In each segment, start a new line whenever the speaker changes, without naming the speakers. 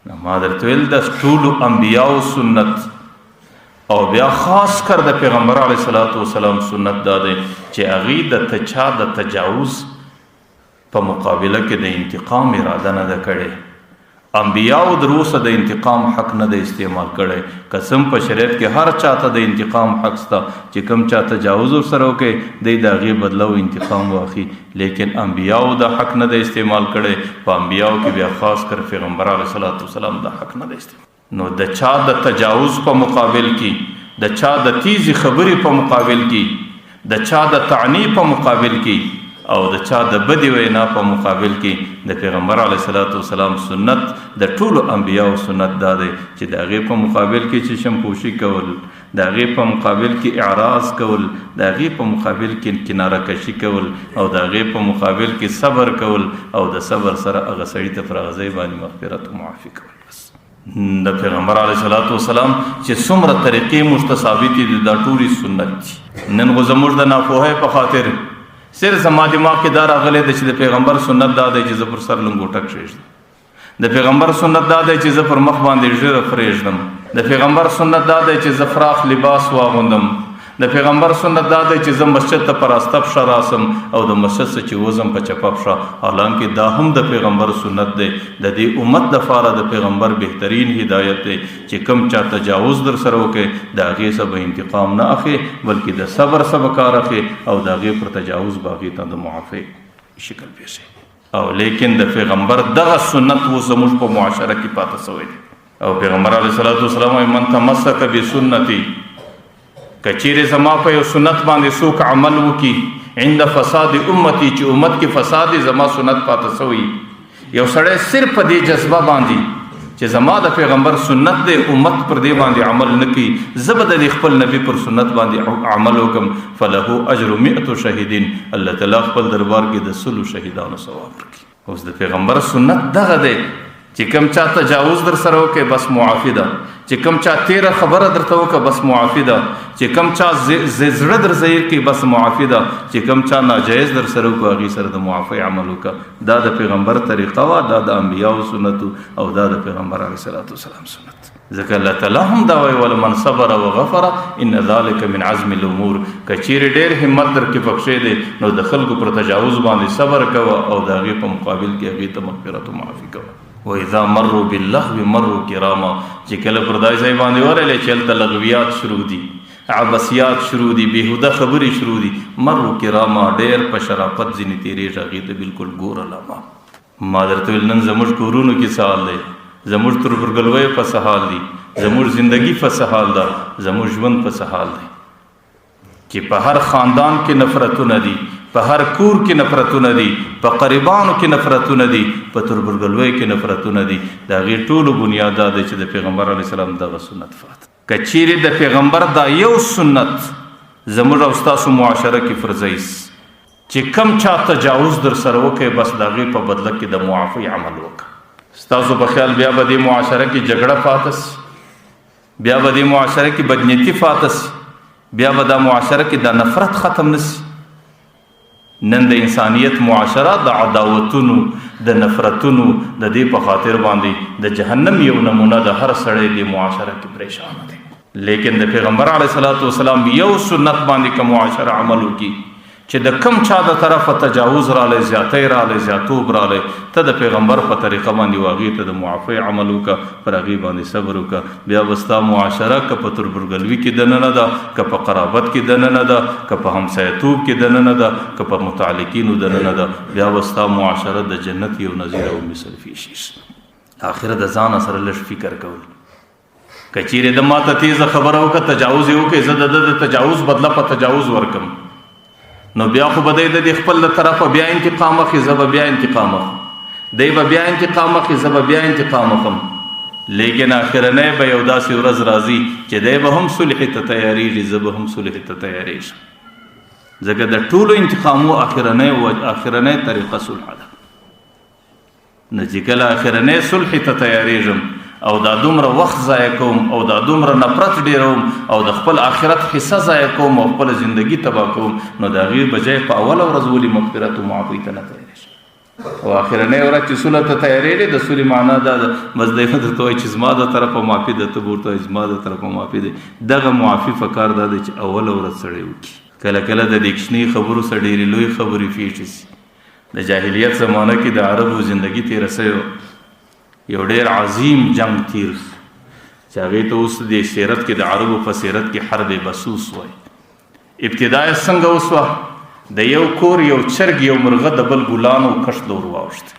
ما درته ویل د ټولو انبیاو سنت او بیا خاص کر د پیغمبر علیه الصلاۃ والسلام سنت دا دی چې هغې د چا د تجاوز په مقابله کې د انتقام اراده نه ده کړې. انبیاو در اوسه د انتقام حق نه ده استعمال کړی. قسم په شریعت کې هر چاته د انتقام حق شته چې کوم چا تجاوز ورسره وکړي دی د هغې بدله او انتقام واخلي، لیکن انبیاو د حق نه ده استعمال کړی. په انبیاو کې بیا خاص کر پیغمبر علیه الصلاۃ والسلام د حق نه ده استعمال. نو د چا د تجاوز په مقابل کې، د چا د تیزی خبرې په مقابل کې، د چا د تعنی په مقابل کې او د چا د بدی وینا په مقابل کې د پیغمبر علیه الصلاۃ والسلام سنت د ټولو انبیاو سنت دا دی چې د هغې په مقابل کې چې شمپوشي کول، د هغې په مقابل کې اعراض کول، د هغې په مقابل کې کناره کشي کول او د هغې په مقابل کې صبر کول او د صبر سره هغه سړي ته پر هغه ځای باندې مغفرت او معافي کول. بس د پیغمبر علیه الصلاۃ والسلام چې څومره طریقې موږ ته ثابتې دي دا ټولې سنت دي. نن خو زموږ د ناپوهۍ په خاطر صرف زما دماغ کې دا راغلی دی چې د پیغمبر سنت دا دی چې زه پر سر لنګوټه کښېږدم، د پیغمبر سنت دا دی چې زه پر مخ باندې ږیره پرېږدم، د پیغمبر سنت دا دی چې زه فراخ لباس واغوندم، د پیغمبر سنت دا دی چې زه مسجد ته په راسته پښه راسم او د مسجد څخه چې وځم په چپه پښه. حالانکه دا هم د پیغمبر سنت دی. د دې امت دپاره د پیغمبر بهترین هدایت دی چې کوم چا تجاوز در سره وکړي د هغې څخه به انتقام نه اخلي بلکې د صبر څخه به کار اخلي او د هغې پر تجاوز به هغې ته د معافی شکل پیښوي. او لیکن د پیغمبر دغه سنت اوس زموږ په معاشره کې پاته سوی دی. او پیغمبر علیه الصلاۃ والسلام وایي من تمسک بسنتي، کچیرې زما په یو سنت باندې څوک عمل وکړي عند فساد امتی چې امت کې فساد زما سنت پاته سوی، یو سړی صرف په دې جذبه باندې چې زما د پیغمبر سنت دی امت پر دې باندې عمل نه کوي، زه به د خپل نبی پر سنت باندې عمل وکم، فله اجر 100 شهیدین، الله تعالی خپل دربار کې د 100 شهیدانو ثواب ورکړي. اوس د پیغمبر سنت دغه دی چې کوم چا تجاوز در سره وکړي بس معافي ده، چې کوم چا تیره خبره درته وکړه بس معافي ده، چې کوم چا زړه در زیر کړي بس معافي ده، چې کوم چا ناجایز در سره وکړه هغې سره د معافۍ عمل وکړه. دا د پیغمبر طریقه وه، دا د انبیاو سنت او دا د پیغمبر علیه الصلاۃ والسلام سنت. ځکه الله تعالی هم دا وایي ولمن صبر وغفر ان ذلک من عزم الامور. که چیرې ډېر همت در کې پکښې دی نو د خلکو پر تجاوز باندې صبر کوه او د هغې په مقابل کې هغې ته مغفرت و معافي کوه. وإذا مروا باللغو مروا کراما، چې کله پر دای ځای باندې ورغلی چې هلته لغویات شروع دي، عبثیات شروع دي، بېهوده خبرې شروع دي، مروا کراما ډېر په شرافت ځینې تېرېږي هغې ته بلکل ګوره لما. ما درته ویل نن زموږ کورونو کې څه حال دی، زموږ تربرګلویو په څه حال دي، زموږ زندګي په څه حال ده، زموږ ژوند په څه حال دی چې په هر خاندان کې نفرتونه دي، په هر کور کې نفرتونه دي، په قریبانو کې نفرتونه دي، په تربرګلویو کې نفرتونه دي. د هغې ټولو بنیاد دا دی چې د پیغمبر علیه السلام دغه سنت فات. که چیرې د پیغمبر دا یو سنت زموږ او ستاسو معاشره کې فرضیس چې کم چا تجاوز در سره وکړي بس د هغې په بدله کې د معافۍ عمل وکړه. ستاسو په خیال بیا به دې معاشره کې جګړه فاتس، بیا به دې معاشره کې بدنیتي فاتس، بیا به دا معاشره کې د نفرت ختم نسی. نن د انسانیت معاشره د عداوتونو د نفرتونو د دې په خاطر باندې د جهنم یو نمونه د هر سړی د معاشره کې پریشانه دی. لیکن د پیغمبر علیه الصلاۃ والسلام یو سنت باندې که معاشره عمل وکړي چې د کم چا د طرفه تجاوز رالی، زیاتی رالی، زیاتوب رالی، ته د پیغمبر په طریقه باندې هغې ته د معافۍ عمل وکړه، پر هغې باندې صبر وکړه. بیا به ستا معاشره که په تربرګلوي کې دننه ده، که په قرابت کې دننه ده، که په همسایتوب کې دننه ده، که په متعلقینو دننه ده، بیا به ستا معاشره د جنت یو نظیر او مثل فیشي. آخر د ځانه سره لږ فکر کول. که چیرې د ماته تیزه خبره وکړه تجاوز یې وکړي، زه د تجاوز بدله په تجاوز ورکم، نو بیا خو به دی د دې خپل د طرفه بیا انتقام اخلي، زه به بیا انتقام اخلم، دی به بیا انتقام اخلي، زه به بیا انتقام اخلم. لیکن آخرنی به یو داسې ورځ راځي چې دی به هم صلح ته تیارېږي، زه به هم صلح ته تیارېږم. ځکه د ټولو انتقامو آخرنی طریقه صلح ده. نو چې کله آخرنی صلح ته تیارېږم او دا دومره وخت ضایع کوم او دا دومره نفرت ډیروم او د خپل آخرت حصه ضایع کوم او خپل زندگی تباه کوم، نو د هغې بجای په اوله ورځ ولې مغفرت و معافۍ ته نه تیارېږم؟ او اخرنۍ ورځ چې سوله ته تیارېږي د سولې معنا دا ده مزدلفه درته وایي چې زما د طرفه معافي ده ته به ورته وایي زما د طرفه معافي ده. دغه معافي پکار دا دی چې اوله ورځ سړی وکړي. کله کله د دې کوچني خبرو سره ډېرې لوی خبرې پیښې شي. د جاهلیت زمانه کې د عربو زندگی تېره سوې یو ډېر عظیم جنگ تیر چې هغې ته اوس د سیرت کې د عربو په سیرت کې حرب بسوس وایي. ابتدا یې څنګه وسوه؟ د یو کور یو چرګ یو مرغه د بل ګلانو کښت له ور واوښتې.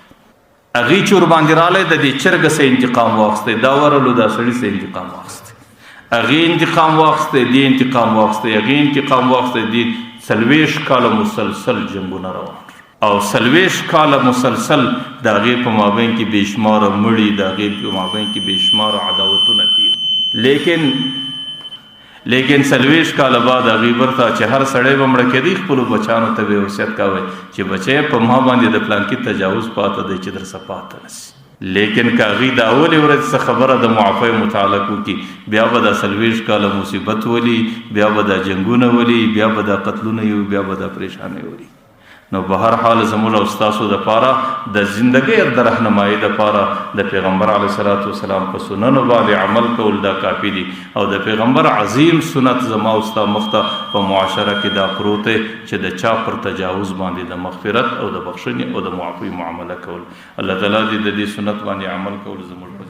هغې چې ورباندې رالی د دې چرګه څه انتقام واخیستی، دا ورلو دا سړي څه انتقام واخیستی، هغې انتقام واخیستی، دې انتقام واخیستی، هغې انتقام واخیستی. دې 40 کاله مسلسل جنګونه روان او 40 کاله مسلسل د هغې په مابین کې بې شماره مړي، د هغې په مابین کې بې شماره عداوتونه تیر. لیکن 40 کاله بعد هغې ورته چې هر سړی به مړه کېدی خپلو بچیانو ته به وصیت کوی چې بچی په ما باندې د پلانکي تجاوز پاته دی چې در څه پاته نه شي. لیکن که هغې د اولې ورځې څه خبره د معافۍ متعلق وکړي بیا به دا 40 کاله مصیبت ولي، بیا به دا جنګونه ولي، بیا به دا قتلونه وي، بیا به دا پریشانۍ ولي. نو به هر حال زموږ او ستاسو دپاره د زندګۍ د رهنمایي دپاره د پیغمبر علیه صلات وسلام په سننو باندې عمل کول دا کافي دي. او د پیغمبر عظیم سنت زما او ستا مخ ته په معاشره کې دا پروت دی چې د چا پر تجاوز باندې د مغفرت او د بخښنې او د معافۍ معامله کول. الله تعالی دې د دې سنت باندې عمل کول زموږ په